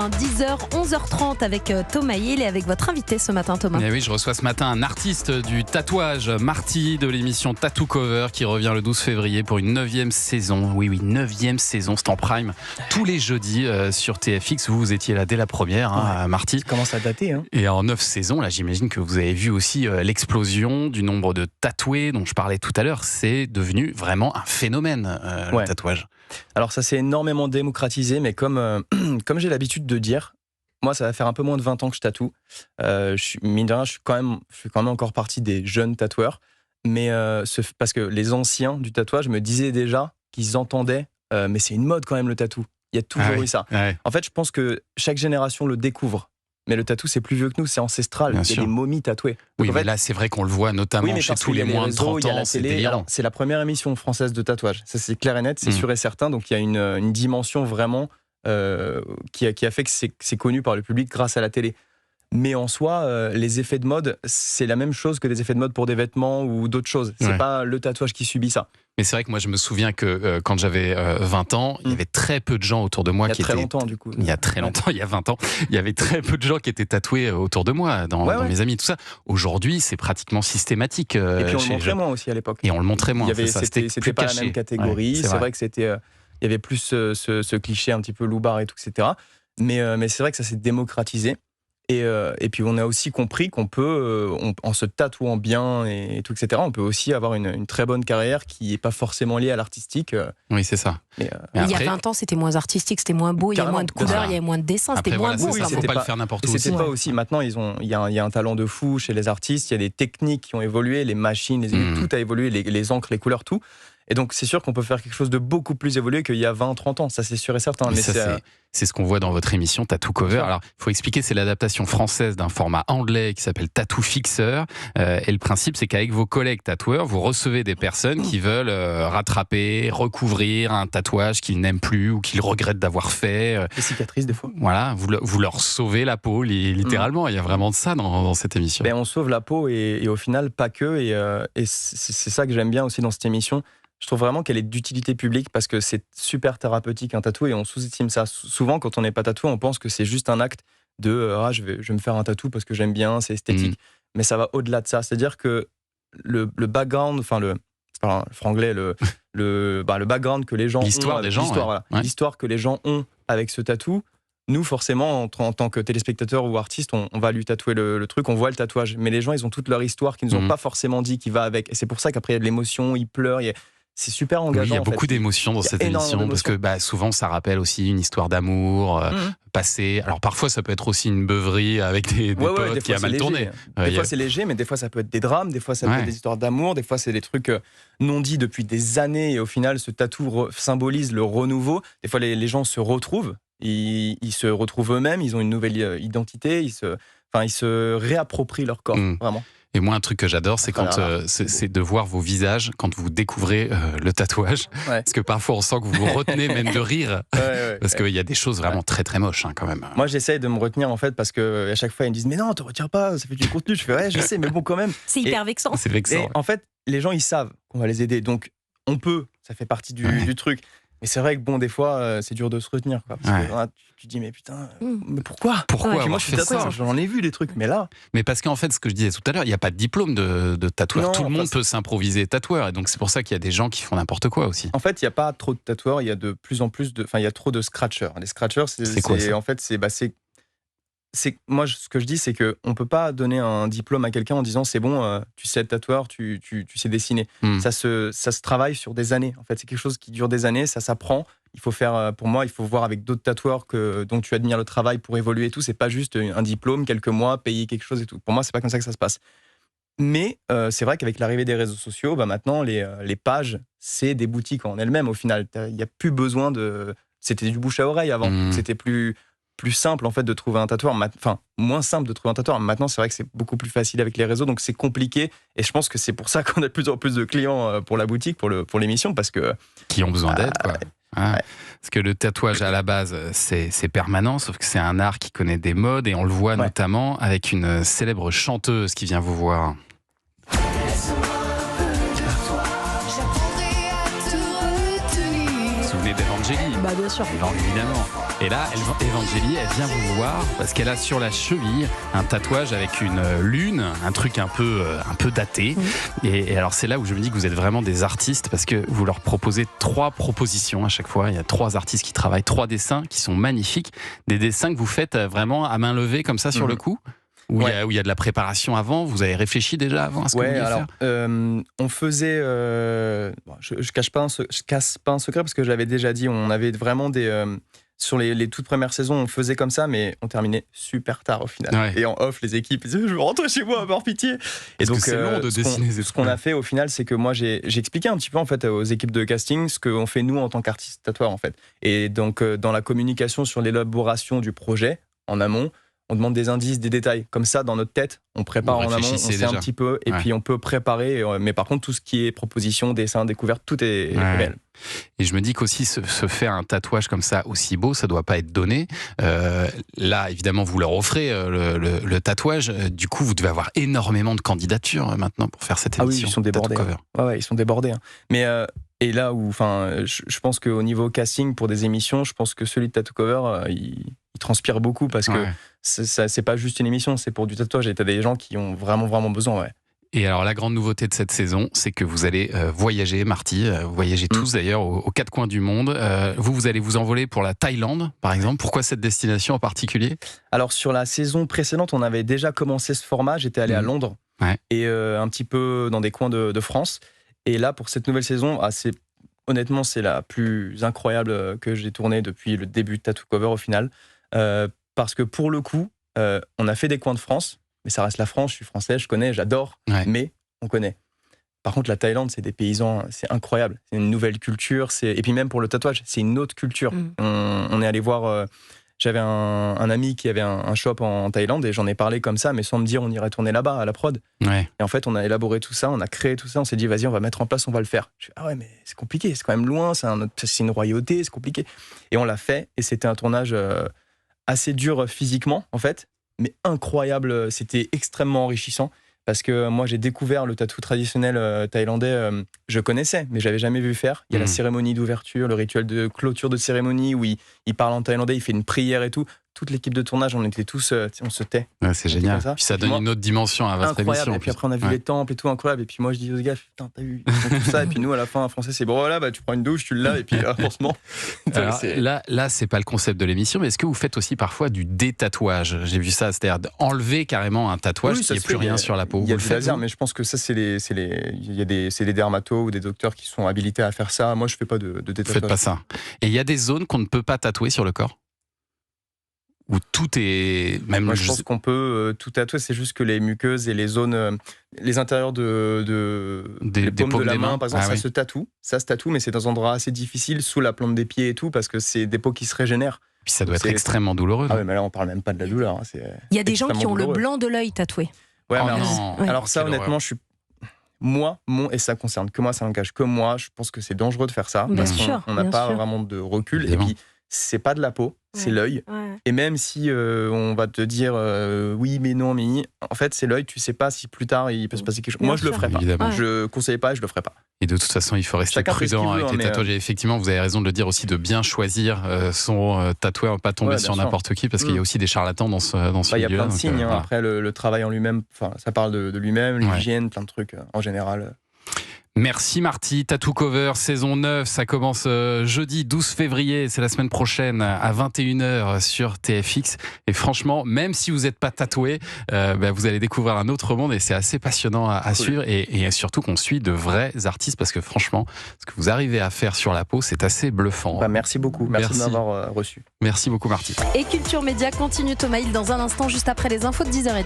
matin, 10h, 11h30 avec Thomas Hill et avec votre invité ce matin, Thomas. Et oui, je reçois ce matin un artiste du tatouage, Marty de l'émission Tattoo Cover qui revient le 12 février pour une 9e saison. Oui, 9e saison, c'est en prime tous les jeudis sur TFX. Vous étiez là dès la première, Marty. Ça commence à dater. Et en 9 saisons, là, j'imagine que vous avez vu aussi l'explosion du nombre de tatoués dont je parlais tout à l'heure. C'est devenu vraiment un phénomène, le tatouage. Alors ça s'est énormément démocratisé, mais comme j'ai l'habitude de dire, moi ça va faire un peu moins de 20 ans que je tatoue. Mine de rien, je suis quand même encore partie des jeunes tatoueurs, mais parce que les anciens du tatouage me disaient déjà qu'ils entendaient, mais c'est une mode quand même le tatou. Il y a toujours eu ça. Ouais. En fait, je pense que chaque génération le découvre. Mais le tatou, c'est plus vieux que nous, c'est ancestral. Bien il y a sûr. des momies tatouées. Oui, Donc, mais là, c'est vrai qu'on le voit notamment chez tous les moins de 30 ans. C'est délirant. C'est la première émission française de tatouage. Ça, c'est clair et net, c'est sûr et certain. Donc, il y a une dimension vraiment qui a fait que c'est connu par le public grâce à la télé. Mais en soi, les effets de mode, c'est la même chose que les effets de mode pour des vêtements ou d'autres choses. C'est pas le tatouage qui subit ça. Mais c'est vrai que moi, je me souviens que quand j'avais 20 ans, il y avait très peu de gens autour de moi qui étaient... Il y a très longtemps, du coup. Il y a très longtemps, il y a 20 ans, il y avait très peu de gens qui étaient tatoués autour de moi, dans mes amis, tout ça. Aujourd'hui, c'est pratiquement systématique. Et puis on le montrait moins aussi à l'époque. Et on le montrait moins, c'était pas la même catégorie. C'est vrai que il y avait plus ce cliché un petit peu loupard et tout, etc. Mais c'est vrai que ça s'est démocratisé. Et puis on a aussi compris qu'on peut, en se tatouant bien et tout, etc., on peut aussi avoir une très bonne carrière qui n'est pas forcément liée à l'artistique. Oui, c'est ça. Mais il y a 20 ans, c'était moins artistique, c'était moins beau, il y a moins de couleurs, il y a moins de dessins, c'était moins beau. Il ne faut pas le faire n'importe où. C'était pas aussi. Maintenant, il y a un talent de fou chez les artistes, il y a des techniques qui ont évolué, les machines, tout a évolué, les encres, les couleurs, tout. Et donc, c'est sûr qu'on peut faire quelque chose de beaucoup plus évolué qu'il y a 20-30 ans. Ça, c'est sûr et certain. Mais c'est ce qu'on voit dans votre émission Tattoo Cover. Alors, il faut expliquer, c'est l'adaptation française d'un format anglais qui s'appelle Tattoo Fixer. Et le principe, c'est qu'avec vos collègues tatoueurs, vous recevez des personnes qui veulent rattraper, recouvrir un tatouage qu'ils n'aiment plus ou qu'ils regrettent d'avoir fait. Des cicatrices, des fois. Voilà, vous leur sauvez la peau, littéralement. Il y a vraiment de ça dans cette émission. On sauve la peau et au final, pas que. Et c'est ça que j'aime bien aussi dans cette émission. Je trouve vraiment qu'elle est d'utilité publique parce que c'est super thérapeutique un tatou et on sous-estime ça. Souvent, quand on n'est pas tatoué, on pense que c'est juste un acte de je vais me faire un tatou parce que j'aime bien, c'est esthétique. Mais ça va au-delà de ça. C'est-à-dire que le background, le franglais, le background que les gens l'histoire ont, des gens, l'histoire que les gens ont avec ce tatou. Nous, forcément, en tant que téléspectateurs ou artistes, on va lui tatouer le truc, on voit le tatouage. Mais les gens, ils ont toute leur histoire qu'ils nous ont pas forcément dit qui va avec. Et c'est pour ça qu'après, il y a de l'émotion, ils pleurent. C'est super engageant. Oui, il y a beaucoup d'émotions dans cette émission parce que souvent ça rappelle aussi une histoire d'amour passée. Alors parfois ça peut être aussi une beuverie avec des potes qui a mal tourné. Des fois c'est léger, mais des fois ça peut être des drames, des fois ça peut être des histoires d'amour, des fois c'est des trucs non dits depuis des années et au final ce tatou symbolise le renouveau. Des fois les gens se retrouvent, ils se retrouvent eux-mêmes, ils ont une nouvelle identité, ils se réapproprient leur corps, vraiment. Et moi, un truc que j'adore, c'est c'est de voir vos visages quand vous découvrez le tatouage. Parce que parfois, on sent que vous vous retenez même de rire. Parce qu'il y a des choses vraiment très très moches quand même. Moi, j'essaye de me retenir en fait parce qu'à chaque fois, ils me disent mais non, te retire pas, ça fait du contenu. Je fais je sais, mais bon, quand même. C'est hyper vexant. C'est vexant. Et en fait, les gens, ils savent qu'on va les aider. Donc, on peut, ça fait partie du truc. Mais c'est vrai que des fois, c'est dur de se retenir. Parce que tu te dis, mais putain, mais pourquoi moi, je suis tatoueur, j'en ai vu des trucs, mais là. Mais parce qu'en fait, ce que je disais tout à l'heure, il n'y a pas de diplôme de tatoueur. Tout le monde peut s'improviser tatoueur. Et donc, c'est pour ça qu'il y a des gens qui font n'importe quoi aussi. En fait, il n'y a pas trop de tatoueurs, il y a de plus en plus il y a trop de scratchers. Les scratchers, c'est quoi ça ? En fait, moi, ce que je dis, c'est qu'on ne peut pas donner un diplôme à quelqu'un en disant c'est bon, tu sais être tatoueur, tu sais dessiner. Ça se travaille sur des années. En fait, c'est quelque chose qui dure des années, ça s'apprend. Il faut pour moi, il faut voir avec d'autres tatoueurs dont tu admires le travail pour évoluer et tout. C'est pas juste un diplôme, quelques mois, payer quelque chose et tout. Pour moi, c'est pas comme ça que ça se passe. Mais c'est vrai qu'avec l'arrivée des réseaux sociaux, maintenant, les pages, c'est des boutiques en elles-mêmes au final. Il n'y a plus besoin de... C'était du bouche à oreille avant. C'était plus simple en fait de trouver un tatoueur, moins simple de trouver un tatoueur. Maintenant, c'est vrai que c'est beaucoup plus facile avec les réseaux, donc c'est compliqué. Et je pense que c'est pour ça qu'on a de plus en plus de clients pour la boutique, pour l'émission, parce que qui ont besoin d'aide, quoi. Parce que le tatouage à la base, c'est permanent, sauf que c'est un art qui connaît des modes et on le voit notamment avec une célèbre chanteuse qui vient vous voir. Vous vous souvenez d'Evangeline ? Evangélie. Bah bien sûr. Évidemment. Et là, Evangélie, elle vient vous voir parce qu'elle a sur la cheville un tatouage avec une lune, un truc un peu daté. Et alors c'est là où je me dis que vous êtes vraiment des artistes parce que vous leur proposez 3 propositions à chaque fois. Il y a 3 artistes qui travaillent, 3 dessins qui sont magnifiques. Des dessins que vous faites vraiment à main levée comme ça sur le coup. Où il y a de la préparation avant, vous avez réfléchi déjà avant à ce que vous vouliez faire. On faisait, je casse pas un secret parce que je l'avais déjà dit, on avait vraiment sur les toutes premières saisons, on faisait comme ça, mais on terminait super tard au final. Ouais. Et en off, les équipes disaient, je veux rentrer chez moi, par pitié. Et donc, c'est long de dessiner ce qu'on a fait au final, c'est que moi, j'ai expliqué un petit peu en fait aux équipes de casting ce qu'on fait nous en tant qu'artistes tatoueurs en fait. Et donc, dans la communication sur l'élaboration du projet en amont, on demande des indices, des détails. Comme ça, dans notre tête, on prépare en amont, on sait un petit peu, et puis on peut préparer. Mais par contre, tout ce qui est proposition, dessin, découverte, tout est réel. Et je me dis qu'aussi, se faire un tatouage comme ça, aussi beau, ça doit pas être donné. Là, évidemment, vous leur offrez le tatouage. Du coup, vous devez avoir énormément de candidatures maintenant pour faire cette émission. Ah oui, ils sont débordés. Ouais, ils sont débordés. Mais... et là où, je pense qu'au niveau casting pour des émissions, je pense que celui de Tattoo Cover, il transpire beaucoup parce que c'est pas juste une émission, c'est pour du tatouage et t'as des gens qui ont vraiment, vraiment besoin. Ouais. Et alors, la grande nouveauté de cette saison, c'est que vous allez voyager, Marty, voyager tous d'ailleurs aux 4 coins du monde. Vous allez vous envoler pour la Thaïlande, par exemple. Pourquoi cette destination en particulier ? Alors, sur la saison précédente, on avait déjà commencé ce format. J'étais allé à Londres et un petit peu dans des coins de France. Et là, pour cette nouvelle saison, honnêtement, c'est la plus incroyable que j'ai tournée depuis le début de Tattoo Cover au final. Parce que pour le coup, on a fait des coins de France, mais ça reste la France, je suis français, je connais, j'adore, mais on connaît. Par contre, la Thaïlande, c'est des paysans, c'est incroyable. C'est une nouvelle culture. Et puis même pour le tatouage, c'est une autre culture. On est allé voir... J'avais un ami qui avait un shop en Thaïlande et j'en ai parlé comme ça, mais sans me dire on irait tourner là-bas à la prod. Et en fait, on a élaboré tout ça, on a créé tout ça, on s'est dit vas-y, on va mettre en place, on va le faire. Je dis ah ouais, mais c'est compliqué, c'est quand même loin, c'est une royauté, c'est compliqué. Et on l'a fait et c'était un tournage assez dur physiquement en fait, mais incroyable, c'était extrêmement enrichissant. Parce que moi, j'ai découvert le tatou traditionnel thaïlandais, je connaissais, mais j'avais jamais vu faire. Il y a la cérémonie d'ouverture, le rituel de clôture de cérémonie où il parle en thaïlandais, il fait une prière et tout. Toute l'équipe de tournage, on était tous, on se tait. Ouais, c'est génial. Puis ça donne une autre dimension à votre émission. Et puis après, on a vu les temples et tout, incroyable. Et puis moi, je dis aux gars, putain, t'as vu tout ça. Et puis nous, à la fin, en français, c'est bon, voilà, bah, tu prends une douche, tu l'as, et puis franchement. Là, c'est pas le concept de l'émission, mais est-ce que vous faites aussi parfois du détatouage ? J'ai vu ça, c'est-à-dire enlever carrément un tatouage qui n'y ait plus rien sur la peau. Il y a des lasers, mais je pense que ça, c'est des dermatos ou des docteurs qui sont habilités à faire ça. Moi, je fais pas de détatouage. Vous faites pas ça. Et il y a des zones qu'on ne peut pas tatouer sur le corps ? Où tout est... Moi, je pense qu'on peut tout tatouer, c'est juste que les muqueuses et les zones, les intérieurs des paumes de la main, par exemple, ça se tatoue, mais c'est dans un endroit assez difficile, sous la plante des pieds et tout, parce que c'est des peaux qui se régénèrent. Puis ça doit être extrêmement douloureux. Ah ouais, mais là, on parle même pas de la douleur. Il y a des gens qui ont le blanc de l'œil tatoué. Ouais, mais alors ça, honnêtement, je suis... et ça concerne que moi, ça n'engage que moi, je pense que c'est dangereux de faire ça, parce qu'on n'a pas vraiment de recul, évidemment. Et puis c'est pas de la peau, c'est l'œil. Et même si on va te dire oui, mais non, mais en fait, c'est l'œil, tu sais pas si plus tard il peut se passer quelque chose. Moi, je le ferai pas. Je conseille pas et je le ferai pas. Et de toute façon, il faut rester prudent avec les tatouages. Et effectivement, vous avez raison de le dire aussi, de bien choisir son tatoueur, pas tomber sur n'importe qui, parce qu'il y a aussi des charlatans dans ce milieu-là. Il y a plein de signes. Après, le travail en lui-même, ça parle de lui-même, l'hygiène, plein de trucs en général. Merci Marty, Tattoo Cover, saison 9, ça commence jeudi 12 février, c'est la semaine prochaine à 21h sur TFX. Et franchement, même si vous n'êtes pas tatoué, vous allez découvrir un autre monde et c'est assez passionnant à suivre. Et surtout qu'on suit de vrais artistes parce que franchement, ce que vous arrivez à faire sur la peau, c'est assez bluffant. Merci beaucoup, merci de m'avoir reçu. Merci beaucoup Marty. Et Culture Média continue Thomas Hill dans un instant, juste après les infos de 10h30.